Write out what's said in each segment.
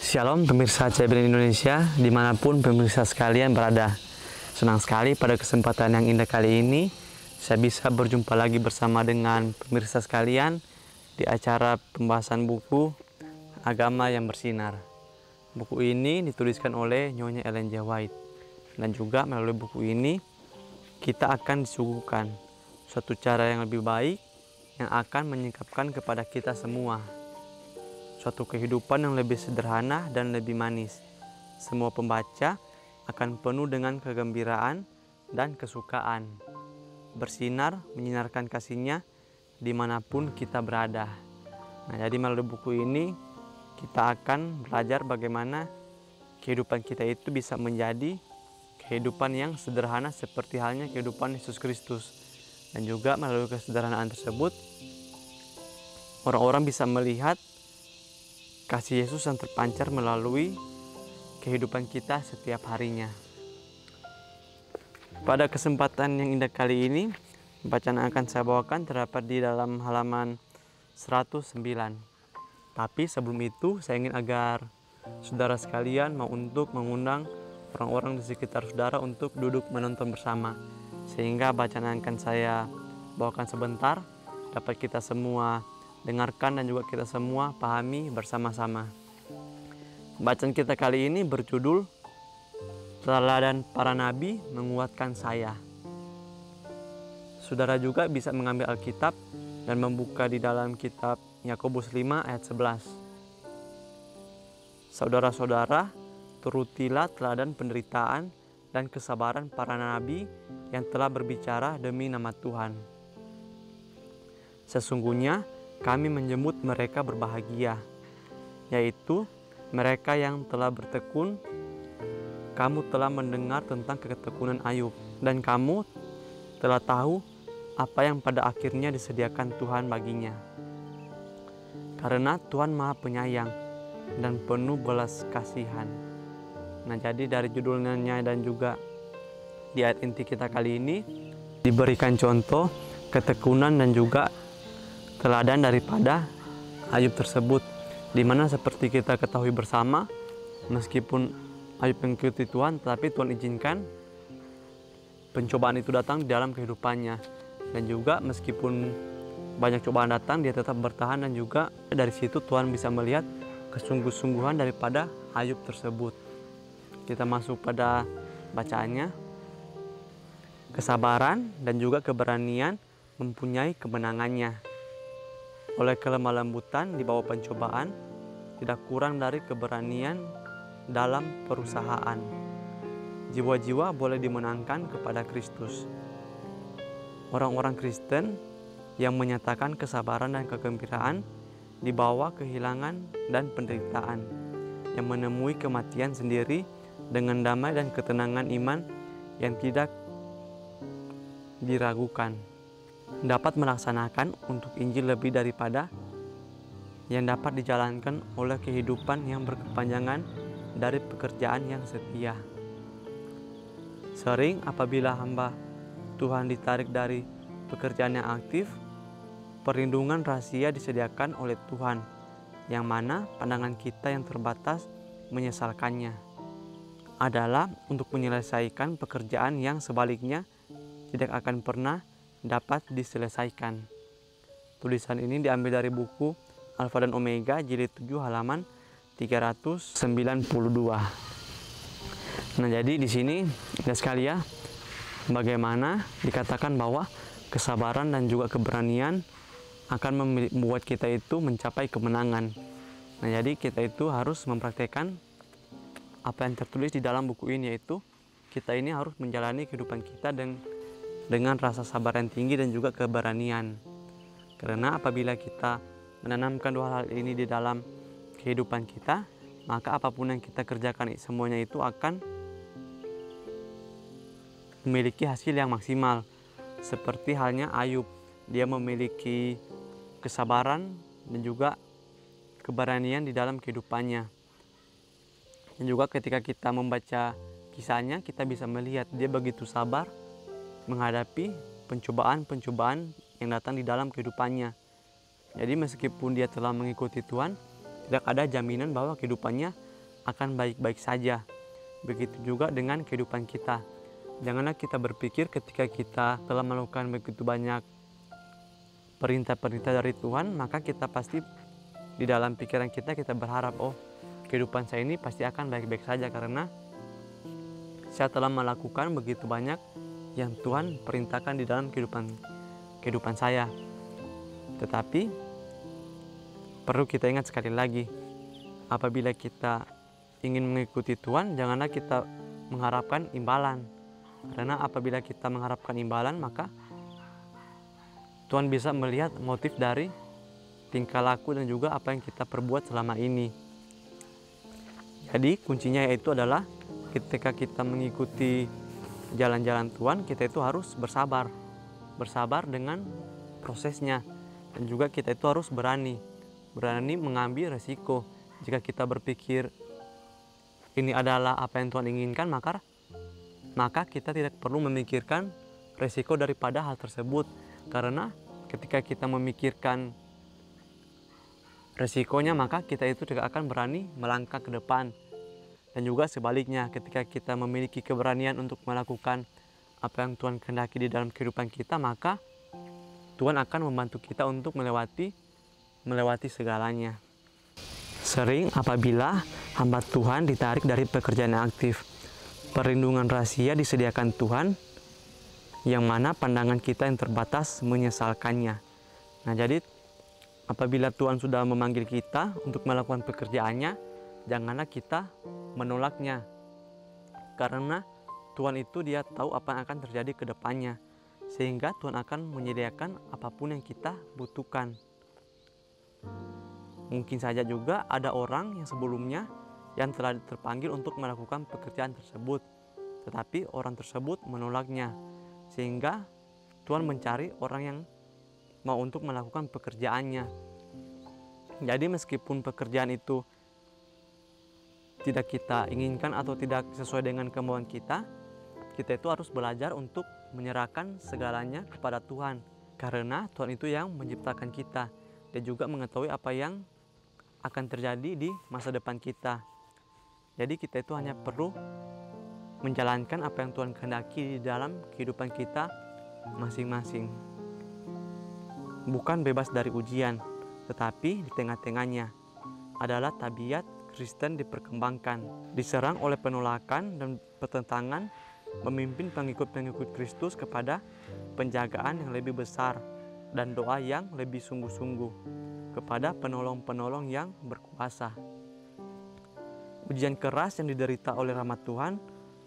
Shalom pemirsa CBN Indonesia, dimanapun pemirsa sekalian berada. Senang sekali pada kesempatan yang indah kali ini, saya bisa berjumpa lagi bersama dengan pemirsa sekalian di acara pembahasan buku Agama yang Bersinar. Buku ini dituliskan oleh Nyonya Ellen G. White. Dan juga melalui buku ini, kita akan disuguhkan suatu cara yang lebih baik yang akan menyingkapkan kepada kita semua suatu kehidupan yang lebih sederhana dan lebih manis. Semua pembaca akan penuh dengan kegembiraan dan kesukaan. Bersinar, menyinarkan kasihnya dimanapun kita berada. Nah, jadi melalui buku ini kita akan belajar bagaimana kehidupan kita itu bisa menjadi kehidupan yang sederhana seperti halnya kehidupan Yesus Kristus. Dan juga melalui kesederhanaan tersebut, orang-orang bisa melihat kasih Yesus yang terpancar melalui kehidupan kita setiap harinya. Pada kesempatan yang indah kali ini, bacaan yang akan saya bawakan terdapat di dalam halaman 109. Tapi sebelum itu, saya ingin agar saudara sekalian mau untuk mengundang orang-orang di sekitar saudara untuk duduk menonton bersama. Sehingga bacaan yang akan saya bawakan sebentar dapat kita semua dengarkan dan juga kita semua pahami bersama-sama. Bacaan kita kali ini berjudul Teladan Para Nabi Menguatkan Saya. Saudara juga bisa mengambil Alkitab dan membuka di dalam kitab Yakobus 5 ayat 11. Saudara-saudara, turutilah teladan penderitaan dan kesabaran para nabi yang telah berbicara demi nama Tuhan. Sesungguhnya kami menyebut mereka berbahagia, yaitu mereka yang telah bertekun. Kamu telah mendengar tentang ketekunan Ayub, dan kamu telah tahu apa yang pada akhirnya disediakan Tuhan baginya. Karena Tuhan Maha Penyayang dan penuh belas kasihan. Nah, jadi dari judulnya dan juga di ayat inti kita kali ini diberikan contoh ketekunan dan juga teladan daripada Ayub tersebut, di mana seperti kita ketahui bersama, meskipun Ayub mengikuti Tuhan, tetapi Tuhan izinkan pencobaan itu datang di dalam kehidupannya. Dan juga meskipun banyak cobaan datang, dia tetap bertahan, dan juga dari situ Tuhan bisa melihat kesungguh-sungguhan daripada Ayub tersebut. Kita masuk pada bacaannya. Kesabaran dan juga keberanian mempunyai kemenangannya. Oleh kelemah lembutan di bawah pencobaan, tidak kurang dari keberanian dalam perusahaan. Jiwa-jiwa boleh dimenangkan kepada Kristus. Orang-orang Kristen yang menyatakan kesabaran dan kegembiraan di bawah kehilangan dan penderitaan, yang menemui kematian sendiri dengan damai dan ketenangan iman yang tidak diragukan, dapat melaksanakan untuk Injil lebih daripada yang dapat dijalankan oleh kehidupan yang berkepanjangan dari pekerjaan yang setia. Sering apabila hamba Tuhan ditarik dari pekerjaan yang aktif, perlindungan rahasia disediakan oleh Tuhan, yang mana pandangan kita yang terbatas menyesalkannya adalah untuk menyelesaikan pekerjaan yang sebaliknya tidak akan pernah dapat diselesaikan. Tulisan ini diambil dari buku Alfa dan Omega jilid 7 halaman 392. Nah, jadi di sini guys sekalian, bagaimana dikatakan bahwa kesabaran dan juga keberanian akan membuat kita itu mencapai kemenangan. Nah, jadi kita itu harus mempraktekkan apa yang tertulis di dalam buku ini, yaitu kita ini harus menjalani kehidupan kita dengan rasa sabar yang tinggi dan juga keberanian. Karena apabila kita menanamkan dua hal ini di dalam kehidupan kita, maka apapun yang kita kerjakan semuanya itu akan memiliki hasil yang maksimal. Seperti halnya Ayub, dia memiliki kesabaran dan juga keberanian di dalam kehidupannya. Dan juga ketika kita membaca kisahnya, kita bisa melihat dia begitu sabar menghadapi pencobaan-pencobaan yang datang di dalam kehidupannya. Jadi meskipun dia telah mengikuti Tuhan, tidak ada jaminan bahwa kehidupannya akan baik-baik saja. Begitu juga dengan kehidupan kita. Janganlah kita berpikir ketika kita telah melakukan begitu banyak perintah-perintah dari Tuhan, maka kita pasti di dalam pikiran kita berharap, oh kehidupan saya ini pasti akan baik-baik saja karena saya telah melakukan begitu banyak yang Tuhan perintahkan di dalam kehidupan saya. Tetapi perlu kita ingat sekali lagi, apabila kita ingin mengikuti Tuhan, janganlah kita mengharapkan imbalan. Karena apabila kita mengharapkan imbalan, maka Tuhan bisa melihat motif dari tingkah laku dan juga apa yang kita perbuat selama ini. Jadi kuncinya yaitu adalah ketika kita mengikuti jalan-jalan Tuhan, kita itu harus bersabar dengan prosesnya. Dan juga kita itu harus berani mengambil resiko. Jika kita berpikir ini adalah apa yang Tuhan inginkan, maka kita tidak perlu memikirkan resiko daripada hal tersebut. Karena ketika kita memikirkan resikonya, maka kita itu tidak akan berani melangkah ke depan. Dan juga sebaliknya, ketika kita memiliki keberanian untuk melakukan apa yang Tuhan kehendaki di dalam kehidupan kita, maka Tuhan akan membantu kita untuk melewati segalanya. Sering apabila hamba Tuhan ditarik dari pekerjaan yang aktif, perlindungan rahasia disediakan Tuhan, yang mana pandangan kita yang terbatas menyesalkannya. Nah, jadi apabila Tuhan sudah memanggil kita untuk melakukan pekerjaannya, janganlah kita menolaknya. Karena Tuhan itu Dia tahu apa yang akan terjadi ke depannya, sehingga Tuhan akan menyediakan apapun yang kita butuhkan. Mungkin saja juga ada orang yang sebelumnya yang telah terpanggil untuk melakukan pekerjaan tersebut, tetapi orang tersebut menolaknya, sehingga Tuhan mencari orang yang mau untuk melakukan pekerjaannya. Jadi meskipun pekerjaan itu tidak kita inginkan atau tidak sesuai dengan kemauan kita itu harus belajar untuk menyerahkan segalanya kepada Tuhan. Karena Tuhan itu yang menciptakan kita dan juga mengetahui apa yang akan terjadi di masa depan kita. Jadi kita itu hanya perlu menjalankan apa yang Tuhan kehendaki di dalam kehidupan kita masing-masing. Bukan bebas dari ujian, tetapi di tengah-tengahnya adalah tabiat Kristen diperkembangkan, diserang oleh penolakan dan pertentangan, memimpin pengikut-pengikut Kristus kepada penjagaan yang lebih besar dan doa yang lebih sungguh-sungguh kepada penolong-penolong yang berkuasa. Ujian keras yang diderita oleh rahmat Tuhan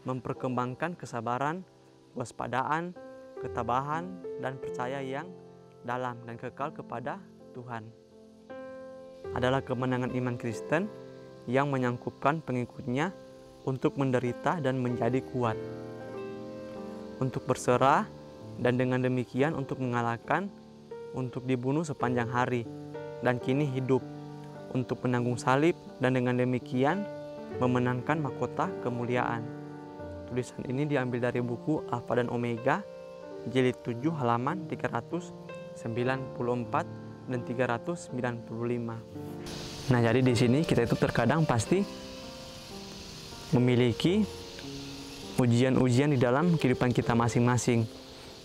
memperkembangkan kesabaran, waspadaan, ketabahan, dan percaya yang dalam dan kekal kepada Tuhan. Adalah kemenangan iman Kristen yang menyangkupkan pengikutnya untuk menderita dan menjadi kuat, untuk berserah, dan dengan demikian untuk mengalahkan, untuk dibunuh sepanjang hari, dan kini hidup, untuk menanggung salib, dan dengan demikian memenangkan mahkota kemuliaan. Tulisan ini diambil dari buku Alfa dan Omega, jilid 7 halaman 394 dan 395. Nah, jadi di sini kita itu terkadang pasti memiliki ujian-ujian di dalam kehidupan kita masing-masing.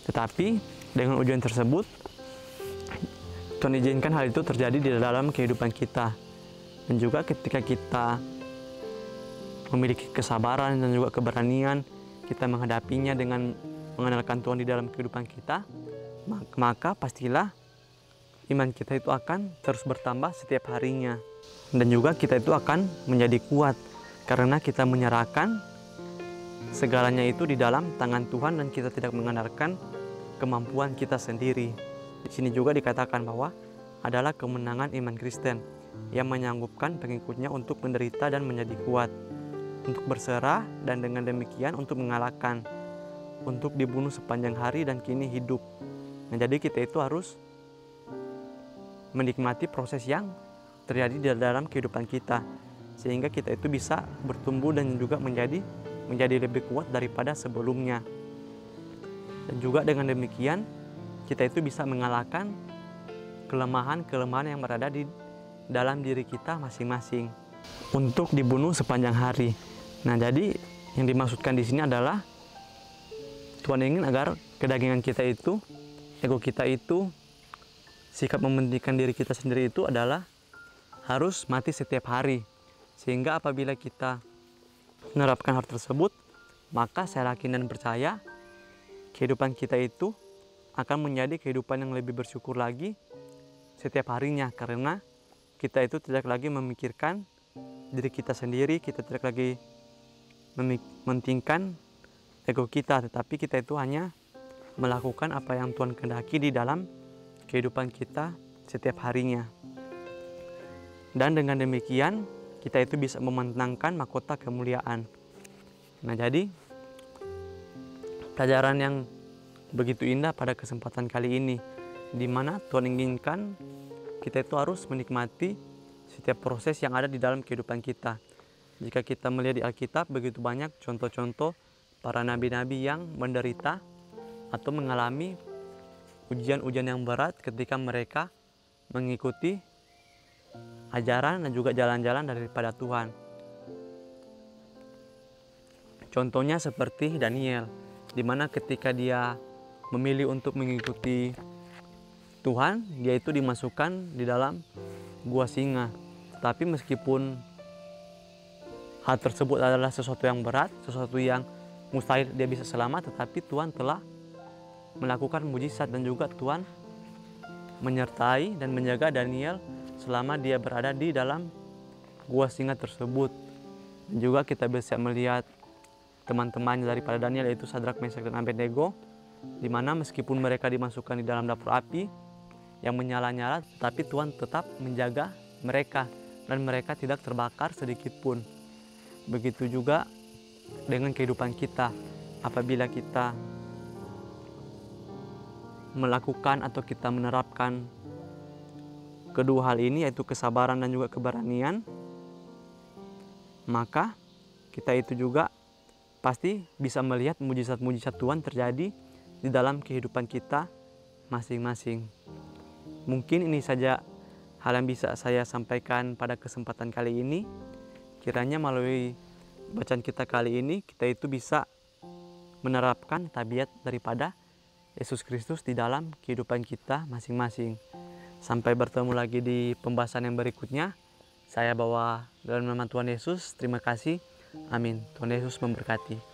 Tetapi dengan ujian tersebut, Tuhan izinkan hal itu terjadi di dalam kehidupan kita. Dan juga ketika kita memiliki kesabaran dan juga keberanian, kita menghadapinya dengan mengenalkan Tuhan di dalam kehidupan kita, maka pastilah iman kita itu akan terus bertambah setiap harinya. Dan juga kita itu akan menjadi kuat karena kita menyerahkan segalanya itu di dalam tangan Tuhan dan kita tidak mengandalkan kemampuan kita sendiri. Di sini juga dikatakan bahwa adalah kemenangan iman Kristen yang menyanggupkan pengikutnya untuk menderita dan menjadi kuat, untuk berserah dan dengan demikian untuk mengalahkan, untuk dibunuh sepanjang hari dan kini hidup. Nah, jadi kita itu harus menikmati proses yang terjadi di dalam kehidupan kita, sehingga kita itu bisa bertumbuh dan juga menjadi lebih kuat daripada sebelumnya. Dan juga dengan demikian kita itu bisa mengalahkan kelemahan-kelemahan yang berada di dalam diri kita masing-masing. untuk dibunuh sepanjang hari. Nah, jadi yang dimaksudkan di sini adalah Tuhan ingin agar kedagingan kita itu, ego kita itu, sikap mementingkan diri kita sendiri itu adalah harus mati setiap hari. Sehingga apabila kita menerapkan hal tersebut, maka saya yakin dan percaya kehidupan kita itu akan menjadi kehidupan yang lebih bersyukur lagi setiap harinya, karena kita itu tidak lagi memikirkan diri kita sendiri, kita tidak lagi mementingkan ego kita, tetapi kita itu hanya melakukan apa yang Tuhan kehendaki di dalam kehidupan kita setiap harinya. Dan dengan demikian kita itu bisa memenangkan mahkota kemuliaan. Nah, jadi pelajaran yang begitu indah pada kesempatan kali ini, di mana Tuhan inginkan kita itu harus menikmati setiap proses yang ada di dalam kehidupan kita. Jika kita melihat di Alkitab, begitu banyak contoh-contoh para nabi-nabi yang menderita atau mengalami ujian-ujian yang berat ketika mereka mengikuti ajaran dan juga jalan-jalan daripada Tuhan. Contohnya seperti Daniel, di mana ketika dia memilih untuk mengikuti Tuhan, dia itu dimasukkan di dalam gua singa. Tapi meskipun hal tersebut adalah sesuatu yang berat, sesuatu yang mustahil dia bisa selamat, tetapi Tuhan telah melakukan mujizat dan juga Tuhan menyertai dan menjaga Daniel selama dia berada di dalam gua singa tersebut. Dan juga kita bisa melihat teman-teman daripada Daniel, yaitu Sadrak, Mesak, dan Abednego, di mana meskipun mereka dimasukkan di dalam dapur api yang menyala-nyala, tetapi Tuhan tetap menjaga mereka dan mereka tidak terbakar sedikit pun. Begitu juga dengan kehidupan kita, apabila kita melakukan atau kita menerapkan kedua hal ini, yaitu kesabaran dan juga keberanian, maka kita itu juga pasti bisa melihat mujizat-mujizat Tuhan terjadi di dalam kehidupan kita masing-masing. Mungkin ini saja hal yang bisa saya sampaikan pada kesempatan kali ini. Kiranya melalui bacaan kita kali ini, kita itu bisa menerapkan tabiat daripada Yesus Kristus di dalam kehidupan kita masing-masing. Sampai bertemu lagi di pembahasan yang berikutnya. Saya bawa dalam nama Tuhan Yesus. Terima kasih. Amin. Tuhan Yesus memberkati.